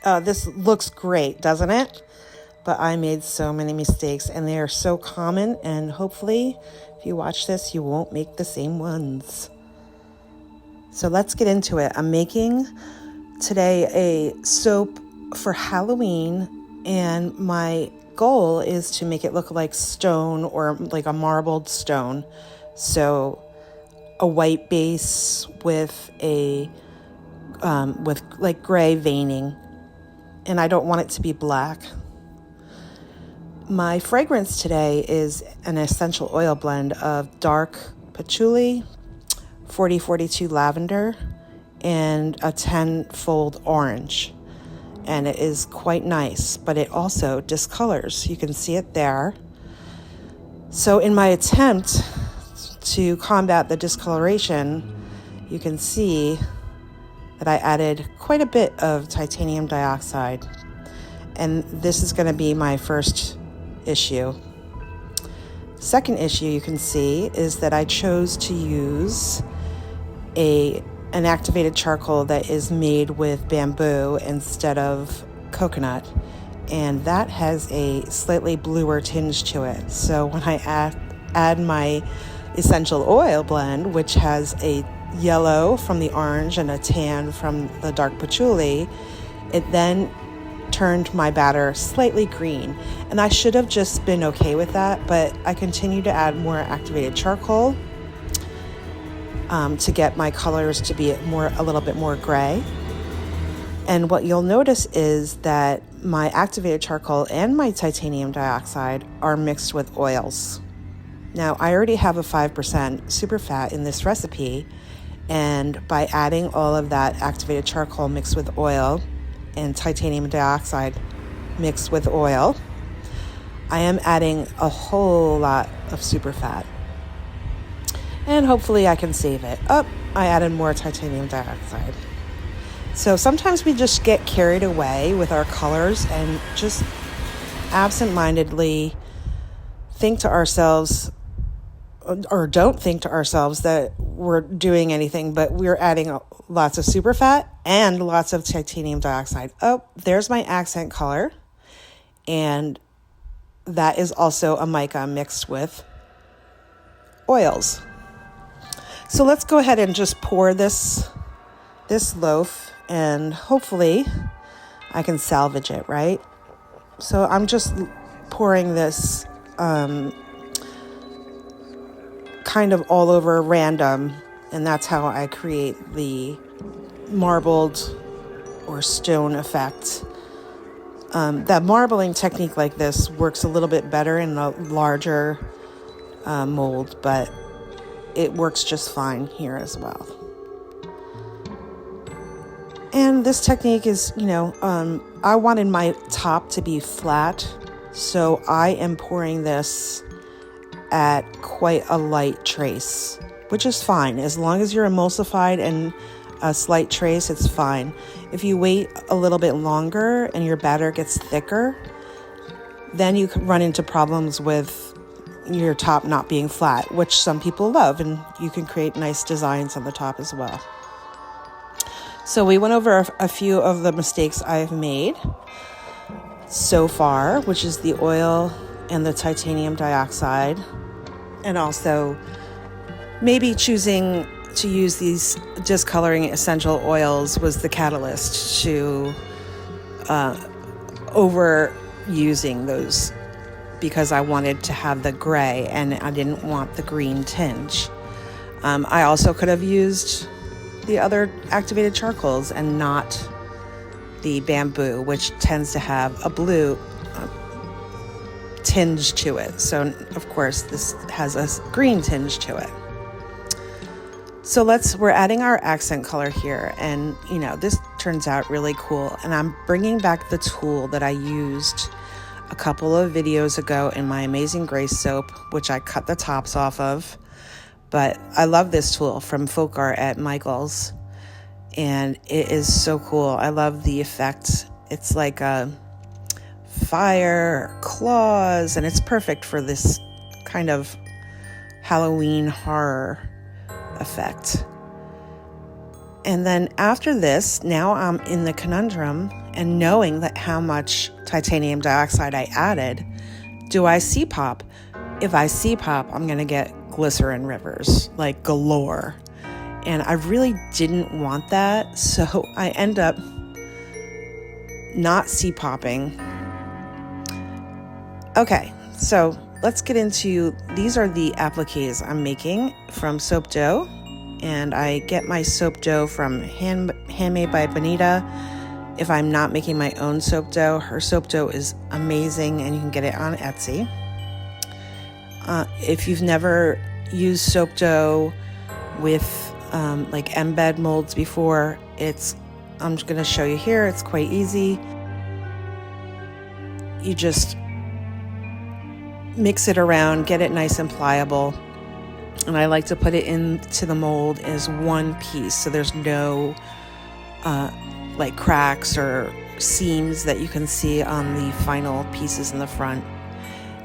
This looks great, doesn't it? But I made so many mistakes, and they are so common, and hopefully if you watch this, you won't make the same ones. So let's get into it. I'm making today a soap for Halloween, and my goal is to make it look like stone or like a marbled stone. So a white base with with like gray veining, and I don't want it to be black. My fragrance today is an essential oil blend of dark patchouli, 4042 lavender, and a 10-fold orange. And it is quite nice, but it also discolors. You can see it there. So in my attempt to combat the discoloration, you can see that I added quite a bit of titanium dioxide. And this is going to be my first issue. Second issue you can see is that I chose to use an activated charcoal that is made with bamboo instead of coconut, and that has a slightly bluer tinge to it. So when I add my essential oil blend, which has a yellow from the orange and a tan from the dark patchouli, it then turned my batter slightly green, and I should have just been okay with that, but I continue to add more activated charcoal to get my colors to be a little bit more gray. And what you'll notice is that my activated charcoal and my titanium dioxide are mixed with oils. Now, I already have a 5% superfat in this recipe, and by adding all of that activated charcoal mixed with oil and titanium dioxide mixed with oil, I am adding a whole lot of superfat. And hopefully I can save it. Oh, I added more titanium dioxide. So sometimes we just get carried away with our colors and just absentmindedly think to ourselves, or don't think to ourselves that we're doing anything, but we're adding lots of superfat and lots of titanium dioxide. Oh, there's my accent color. And that is also a mica mixed with oils. So let's go ahead and just pour this loaf, and hopefully I can salvage it, right? So I'm just pouring this kind of all over random, and that's how I create the marbled or stone effect. That marbling technique like this works a little bit better in a larger mold, but it works just fine here as well. And this technique is, I wanted my top to be flat, so I am pouring this at quite a light trace, which is fine. As long as you're emulsified and a slight trace, it's fine. If you wait a little bit longer and your batter gets thicker, then you can run into problems with your top not being flat, which some people love, and you can create nice designs on the top as well. So we went over a few of the mistakes I've made so far, which is the oil and the titanium dioxide, and also maybe choosing to use these discoloring essential oils was the catalyst to overusing those, because I wanted to have the gray and I didn't want the green tinge. I also could have used the other activated charcoals and not the bamboo, which tends to have a blue tinge to it. So of course this has a green tinge to it. So we're adding our accent color here, and this turns out really cool. And I'm bringing back the tool that I used a couple of videos ago in my Amazing Grace soap, which I cut the tops off of. But I love this tool from Folk Art at Micas, and it is so cool. I love the effect. It's like a fire, claws, and it's perfect for this kind of Halloween horror effect. And then after this, now I'm in the conundrum and knowing that how much titanium dioxide I added, do I C-pop? If I C-pop, I'm going to get glycerin rivers, like galore. And I really didn't want that, so I end up not C-popping. Okay, so let's get into, these are the appliques I'm making from soap dough. And I get my soap dough from Handmade by Bonita. If I'm not making my own soap dough, her soap dough is amazing and you can get it on Etsy. If you've never used soap dough with like embed molds before, I'm just going to show you here. It's quite easy. You just mix it around, get it nice and pliable. And I like to put it into the mold as one piece, so there's no like cracks or seams that you can see on the final pieces in the front.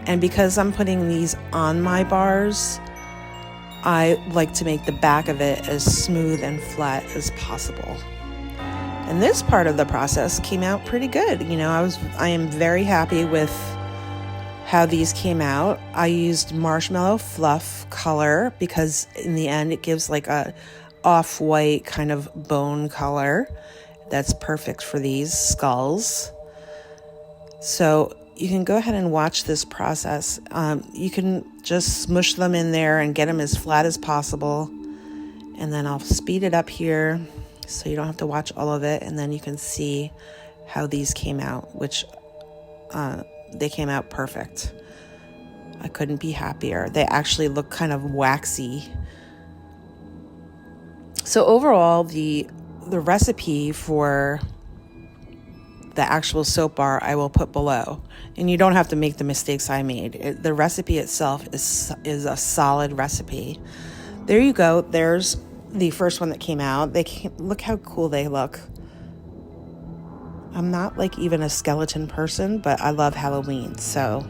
And because I'm putting these on my bars, I like to make the back of it as smooth and flat as possible. And this part of the process came out pretty good. You know, I am very happy with how these came out. I used marshmallow fluff color because in the end it gives like a off-white kind of bone color that's perfect for these skulls. So you can go ahead and watch this process. You can just smush them in there and get them as flat as possible. And then I'll speed it up here so you don't have to watch all of it. And then you can see how these came out, which they came out perfect. I couldn't be happier. They actually look kind of waxy. So overall, the recipe for the actual soap bar I will put below, and you don't have to make the mistakes I made. The recipe itself is a solid recipe. There you go. There's the first one that came out. Look how cool they look. I'm not like even a skeleton person, but I love Halloween, so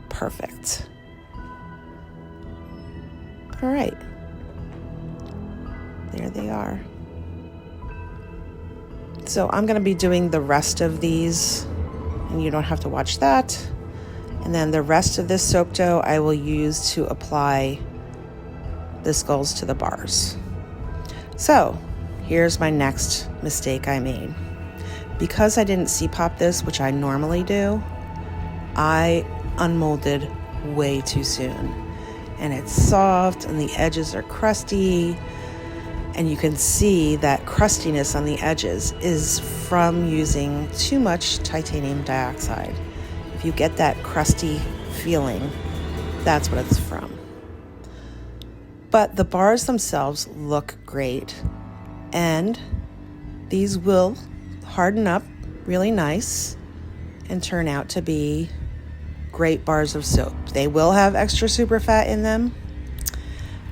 perfect. All right. There they are. So I'm going to be doing the rest of these, and you don't have to watch that. And then the rest of this soap dough I will use to apply the skulls to the bars. So here's my next mistake I made. Because I didn't C-pop this, which I normally do, I unmolded way too soon. And it's soft and the edges are crusty. And you can see that crustiness on the edges is from using too much titanium dioxide. If you get that crusty feeling, that's what it's from. But the bars themselves look great. And these will harden up really nice and turn out to be great bars of soap. They will have extra superfat in them.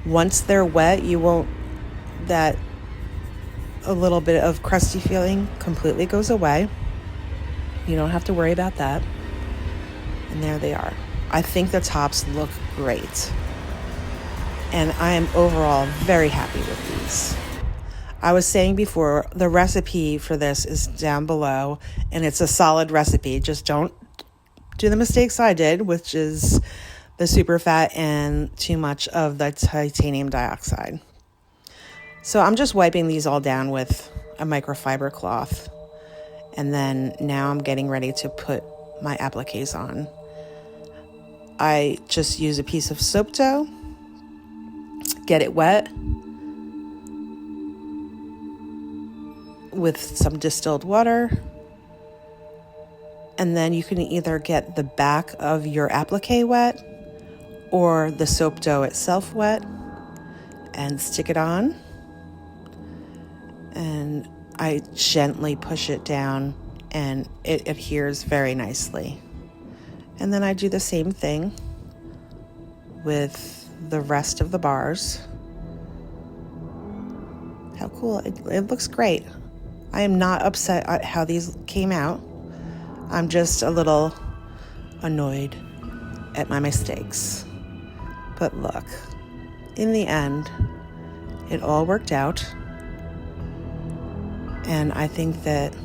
Once they're wet, that a little bit of crusty feeling completely goes away. You don't have to worry about that. And there they are. I think the tops look great. And I am overall very happy with these. I was saying before, the recipe for this is down below, and it's a solid recipe. Just don't do the mistakes I did, which is the superfat and too much of the titanium dioxide. So I'm just wiping these all down with a microfiber cloth. And then now I'm getting ready to put my appliques on. I just use a piece of soap dough, get it wet with some distilled water. And then you can either get the back of your applique wet or the soap dough itself wet and stick it on. And I gently push it down and it adheres very nicely. And then I do the same thing with the rest of the bars. How cool. It looks great. I am not upset at how these came out. I'm just a little annoyed at my mistakes. But look, in the end, it all worked out. And I think that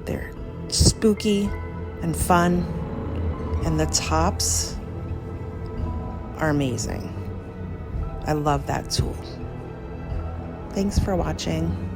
they're spooky and fun, and the tops are amazing. I love that tool. Thanks for watching.